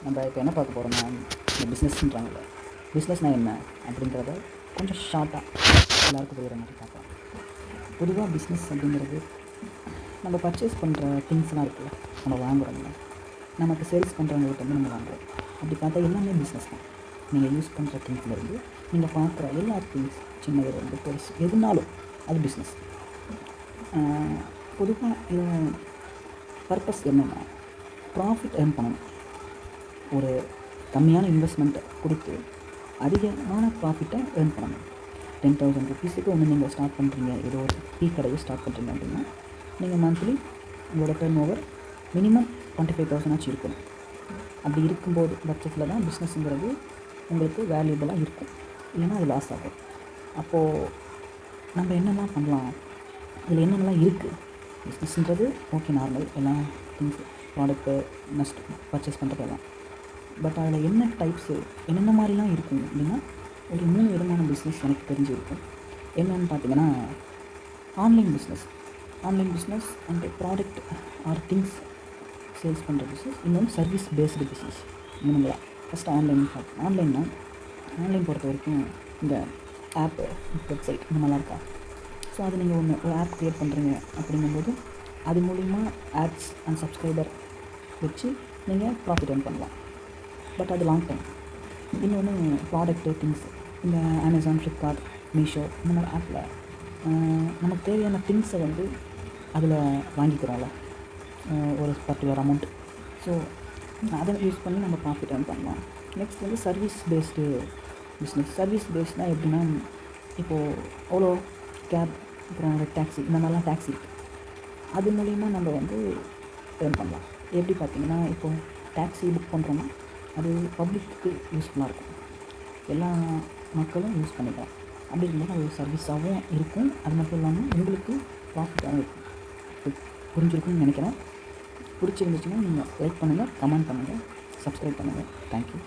நம்ம இப்போ என்ன பார்க்க போகிறோம்னா, இந்த பிஸ்னஸ்ன்றாங்கல்ல, பிஸ்னஸ்னால் என்ன அப்படின்றத கொஞ்சம் ஷார்ட்டாக எல்லாருக்கும் புரிகிற மாதிரி பார்க்கலாம். பொதுவாக பிஸ்னஸ் அப்படிங்கிறது நம்ம பர்ச்சேஸ் பண்ணுற திங்ஸ்லாம் இருக்குல்ல, நம்ம வாங்குகிறோம்ல, நமக்கு சேல்ஸ் பண்ணுறவங்ககிட்ட நம்ம வாங்குறோம். அப்படி பார்த்தா எல்லாமே பிஸ்னஸ் தான். நீங்கள் யூஸ் பண்ணுற திங்ஸ்லேருந்து நீங்கள் பார்க்குற எல்லா திங்ஸ், சின்னதுலேருந்து பெருசு எதுனாலும் அது பிஸ்னஸ். பொதுவாக இது பர்பஸ் என்னென்னா, ப்ராஃபிட் ஏர்ன் பண்ணணும். ஒரு கம்மியான இன்வெஸ்ட்மெண்ட்டை கொடுத்து அதிகமான ப்ராஃபிட்டை ஏர்ன் பண்ணணும். 10,000 ருபீஸுக்கு ஒன்று நீங்கள் ஸ்டார்ட் பண்ணுறீங்க, ஏதோ ஒரு டீ கடையை ஸ்டார்ட் பண்ணுறீங்க அப்படின்னா, நீங்கள் மந்த்லி உங்களோட டர்ன் ஓவர் மினிமம் 25,000 ஆச்சு இருக்கணும். அப்படி இருக்கும்போது பட்சத்தில் தான் பிஸ்னஸ்ங்கிறது உங்களுக்கு வேல்யூபலாக இருக்கும், இல்லைன்னா அது லாஸ் ஆகும். அப்போது நம்ம என்னெல்லாம் பண்ணலாம், இதில் என்னென்னலாம் இருக்குது? பிஸ்னஸ்ன்றது ஓகே, நார்மல் எல்லாம் திங்ஸ், ப்ராடக்ட்டு பர்ச்சேஸ் பண்ணுறதெல்லாம். பட் அதில் என்ன டைப்ஸு, என்னென்ன மாதிரிலாம் இருக்கும் அப்படின்னா, ஒரு 3 விதமான பிஸ்னஸ் எனக்கு தெரிஞ்சு இருக்கும். என்னென்னு பார்த்தீங்கன்னா, online business and product are things sales பண்ணுற பிஸ்னஸ். இன்னொன்று சர்வீஸ் பேஸ்டு பிஸ்னஸ். இன்னொன்று ஃபஸ்ட்டு ஆன்லைன் பொறுத்த வரைக்கும் இந்த ஆப்பு, வெப்சைட் இந்த மாதிரிலாம் இருக்கா. ஸோ அது நீங்கள் ஒரு ஆப் க்ரியேட் பண்ணுறீங்க அப்படிங்கும்போது அது மூலிமா ஆட்ஸ் அண்ட் சப்ஸ்கிரைபர் வச்சு நீங்கள் ப்ராஃபிட் ஏர்ன் பண்ணலாம். பட் அது லாங் டைம். இன்னொன்று ப்ராடக்ட்டு, திங்ஸ், இந்த அமேசான், ஃப்ளிப்கார்ட், மீஷோ இந்த மாதிரி ஆப்பில் நமக்கு தேவையான திங்ஸை அதில் வாங்கிக்கிறோம்ல ஒரு பர்டிகுலர் அமௌண்ட். ஸோ அதை யூஸ் பண்ணி நம்ம ப்ராஃபிட் ஏர்ன் பண்ணலாம். Next service based business. Service பேஸ்ட்னால் எப்படின்னா, இப்போது அவ்வளோ கேப், அப்புறம் டாக்ஸி, இந்த மாதிரிலாம் டாக்ஸி இருக்குது. அது மூலிமா நம்ம ஏர்ன் பண்ணலாம். எப்படி பார்த்திங்கன்னா, இப்போது டாக்ஸி புக் பண்ணுறோன்னா அது பப்ளிக்கு யூஸ்ஃபுல்லாக இருக்கும், எல்லா மக்களும் யூஸ் பண்ணிக்கலாம். அப்படி இருக்கும்போது அது சர்வீஸாகவும் இருக்கும், அது மட்டும் இல்லாமல் உங்களுக்கு ப்ராஃபிட்டாகவும் இருக்கும். புரிஞ்சிருக்குன்னு நினைக்கிறேன். பிடிச்சிருந்துச்சுன்னா நீங்கள் லைக் பண்ணுங்கள், கமெண்ட் பண்ணுங்கள், சப்ஸ்கிரைப் பண்ணுங்கள். தேங்க்யூ.